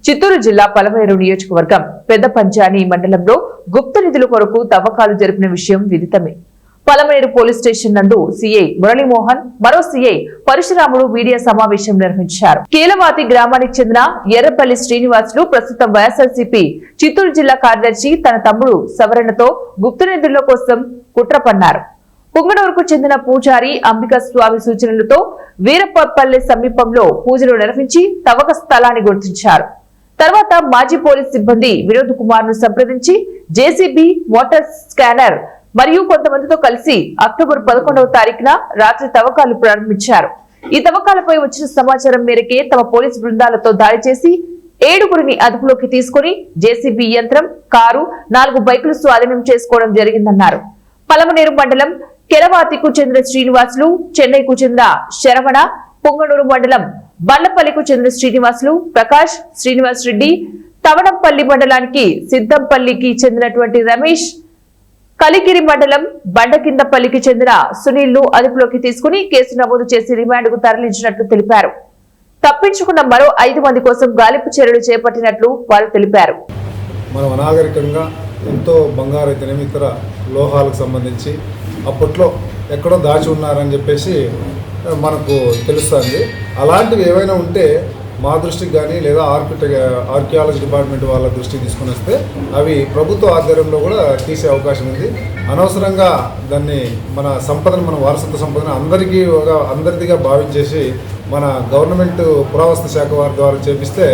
చిత్తూరు జిల్లా పలమనేరు నియోజకవర్గం పెద్ద పంచాని మండలంలో గుప్త నిధుల కొరకు తవ్వకాలు జరిపిన విషయం విదితమే. పలమనేరు పోలీస్ స్టేషన్ నందు సీఐ మురళీమోహన్, మరో సీఐ పరశురాముడు మీడియా సమావేశం నిర్వహించారు. కీలవాతి గ్రామానికి చెందిన ఎర్రపల్లి శ్రీనివాసులు ప్రస్తుతం వైఎస్ఆర్సీపీ చిత్తూరు జిల్లా కార్యదర్శి తన తమ్ముడు సవరణతో గుప్త నిధుల కోసం కుట్ర పన్నారు. పుంగనూరుకు చెందిన పూజారి అంబికా స్వామి సూచనలతో వీరప్పపల్లె సమీపంలో పూజలు నిర్వహించి తవ్వక స్థలాన్ని గుర్తించారు. తర్వాత మాజీ పోలీస్ సిబ్బంది వినోద్ కుమార్ ను సంప్రదించి జేసీబీ, వాటర్ స్కానర్ మరియు కొంతమందితో కలిసి అక్టోబర్ 11వ తారీఖున రాత్రి తవ్వకాలు ప్రారంభించారు. ఈ తవ్వకాలపై వచ్చిన సమాచారం మేరకే తమ పోలీసు బృందాలతో దాడి చేసి 7గురిని అదుపులోకి తీసుకుని జేసీబీ యంత్రం, కారు, 4 బైకులు స్వాధీనం చేసుకోవడం జరిగిందన్నారు. పలమనేరు మండలం కెరవాతికు చెందిన శ్రీనివాసులు, చెన్నైకు చెందిన శరవణ, పొంగనూరు మండలం బండపల్లికు చెందిన శ్రీనివాసులు, ప్రకాష్, శ్రీనివాస్ రెడ్డి, తవడంపల్లి మండలానికి సిద్దంపల్లికి చెందినటువంటి రమేష్, కలిగిరి మండలం బండకిందపల్లికి చెందిన సునీల్ ను అదుపులోకి తీసుకుని కేసు నమోదు చేసి రిమాండ్ కు తరలించినట్లు తెలిపారు. తప్పించుకున్న మరో 5 మంది కోసం గాలింపు చర్యలు చేపట్టినట్లు వారు తెలిపారు. మనం అనాగరికంగా ఎంతో బంగారు అయితేనేమి ఇతర లోహాలకు సంబంధించి అప్పట్లో ఎక్కడో దాచి ఉన్నారని చెప్పేసి మనకు తెలుస్తుంది. అలాంటివి ఏవైనా ఉంటే మా దృష్టికి కానీ లేదా ఆర్కియాలజీ డిపార్ట్మెంట్ వాళ్ళ దృష్టికి తీసుకుని వస్తే అవి ప్రభుత్వ ఆధ్వర్యంలో కూడా తీసే అవకాశం ఉంది. అనవసరంగా దాన్ని మన సంపదను, మన వారసత్వ సంపదను అందరిదిగా భావించేసి మన గవర్నమెంట్ పురావస్తు శాఖ వారి ద్వారా చేపిస్తే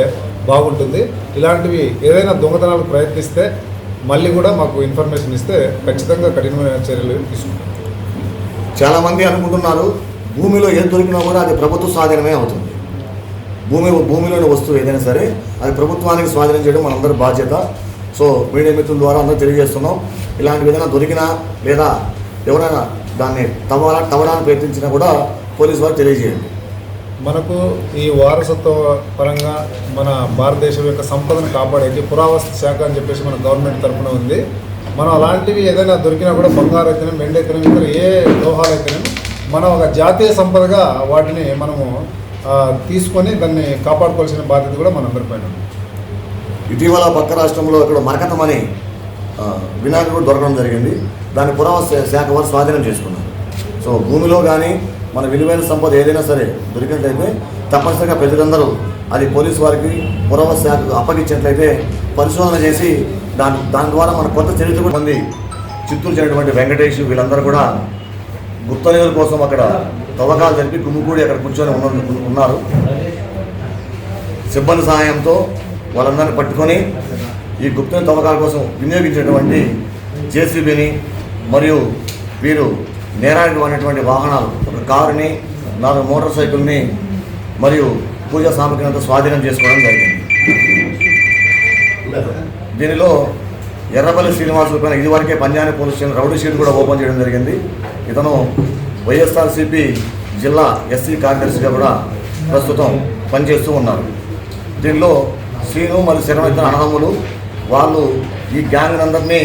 బాగుంటుంది. ఇలాంటివి ఏదైనా దొంగతనాలు ప్రయత్నిస్తే మళ్ళీ కూడా మాకు ఇన్ఫర్మేషన్ ఇస్తే ఖచ్చితంగా కఠినమైన చర్యలు తీసుకుంటాం. చాలామంది అనుకుంటున్నారు భూమిలో ఏది దొరికినా కూడా అది ప్రభుత్వ స్వాధీనమే అవుతుంది. భూమిలోని వస్తువు ఏదైనా సరే అది ప్రభుత్వానికి స్వాధీనం చేయడం మనందరి బాధ్యత. సో మీడియా మిత్రుల ద్వారా అందరూ తెలియజేస్తున్నాం. ఇలాంటి ఏదైనా దొరికినా లేదా ఎవరైనా దాన్ని తవ్వడానికి ప్రయత్నించినా కూడా పోలీసు వారు తెలియజేయండి. మనకు ఈ వారసత్వ పరంగా మన భారతదేశం యొక్క సంపదను కాపాడేది పురావస్తు శాఖ అని చెప్పేసి మన గవర్నమెంట్ తరఫున ఉంది. మనం అలాంటివి ఏదైనా దొరికినా కూడా బంగారు అయితేనే, వెండి అయితేనే, ఇతర ఏ లోహాలు అయితేనే మనం ఒక జాతీయ సంపదగా వాటిని మనము తీసుకొని దాన్ని కాపాడుకోవాల్సిన బాధ్యత కూడా మనందరిపైన ఉంది. ఇటీవల పక్క రాష్ట్రంలో ఇక్కడ మరకతం అని వినాయకుడు దొరకడం జరిగింది. దాన్ని పురావస్తు శాఖ వారు స్వాధీనం చేసుకున్నారు. సో భూమిలో కానీ మన విలువైన సంపద ఏదైనా సరే దొరికినట్లయితే తప్పనిసరిగా ప్రజలందరూ అది పోలీసు వారికి పురావస్తు శాఖకు అప్పగించినట్లయితే పరిశోధన చేసి దాని ద్వారా మన కొత్త చరిత్ర మంది చిత్తూరు చెందినటువంటి వెంకటేష్ వీళ్ళందరూ కూడా గుప్త నిధుల కోసం అక్కడ తవ్వకాలు జరిపి గుమ్ముకూడి అక్కడ కూర్చొని ఉన్నారు. సిబ్బంది సహాయంతో వాళ్ళందరినీ పట్టుకొని ఈ గుప్త తవ్వకాల కోసం వినియోగించేటువంటి జేసీబీని మరియు వీరు నేరానికి వాడినటువంటి వాహనాలు, ఒక కారుని, 4 మోటార్ సైకిల్ని మరియు పూజా సామగ్రిని అంతా స్వాధీనం చేసుకోవడం జరిగింది. దీనిలో ఎర్రపల్లి శ్రీనివాసుల పైన ఇదివరకే పంజాని పోలీస్ స్టేషన్ రౌడీ షీట్ కూడా ఓపెన్ చేయడం జరిగింది. ఇతను వైఎస్ఆర్సీపీ జిల్లా ఎస్సీ కార్యదర్శిగా కూడా ప్రస్తుతం పనిచేస్తూ ఉన్నారు. దీనిలో శ్రీను మరియు శరణ ఇద్దరు అన్నదమ్ములు. వాళ్ళు ఈ గ్యాంగ్ అందరినీ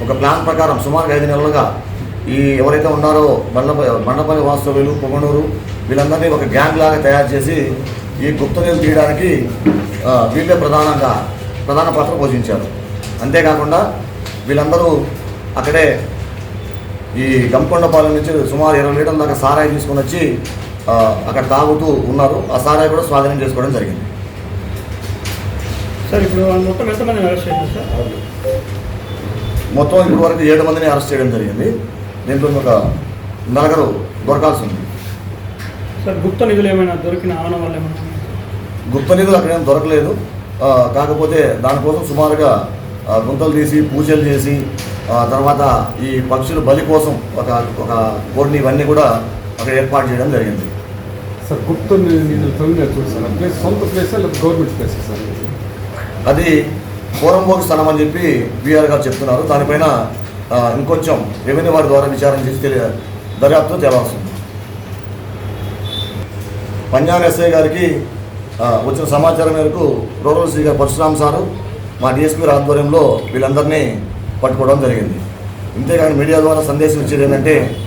ఒక ప్లాన్ ప్రకారం సుమారు 5 నెలలుగా ఈ ఎవరైతే ఉన్నారో బండపల్లి వాస్తవ్యులు, పొంగనూరు వీళ్ళందరినీ ఒక గ్యాంగ్ లాగా తయారు చేసి ఈ గుప్త నిధులు తీయడానికి వీళ్ళే ప్రధాన పాత్ర పోషించారు. అంతేకాకుండా వీళ్ళందరూ అక్కడే ఈ గంకొండపాలెం నుంచి సుమారు 20 లీటర్ల దాకా సారాయి తీసుకొని వచ్చి అక్కడ తాగుతూ ఉన్నారు. ఆ సారాయి కూడా స్వాధీనం చేసుకోవడం జరిగింది. సార్ ఇప్పుడు మొత్తం ఎంతమందిని అరెస్ట్ చేశారు సార్? మొత్తం ఇప్పటి వరకు 7 మందిని అరెస్ట్ చేయడం జరిగింది. దీంట్లో ఒక 4 దొరకాల్సి ఉంది. సార్ గుప్త నిధులు ఏమైనా దొరికిన ఆవనం వల్ల ఏమైనా? గుప్త నిధులు అక్కడేం దొరకలేదు. కాకపోతే దానికోసం సుమారుగా గుంతలు తీసి పూజలు చేసి తర్వాత ఈ పక్షుల బలి కోసం ఒక కోడిని ఇవన్నీ కూడా అక్కడ ఏర్పాటు చేయడం జరిగింది. సార్ గుప్త నిధులు ప్లేస్ సొంత ప్లేస్ గవర్నమెంట్ ప్లేస్ సార్? అది పూర్వంభోగ స్థలం అని చెప్పి బీఆర్ గారు చెప్తున్నారు. దానిపైన ఇంకొంచెం రెవెన్యూ వారి ద్వారా విచారణ చేసి దర్యాప్తు తేవాల్సింది. పంజాబ్ ఎస్ఐ గారికి వచ్చిన సమాచారం మేరకు రూరల్ సీ గారు పరశురామ్ సారు మా డిఎస్పీ గారి ఆధ్వర్యంలో వీళ్ళందరినీ పట్టుకోవడం జరిగింది. ఇంతేకాని మీడియా ద్వారా సందేశం ఇచ్చేది ఏంటంటే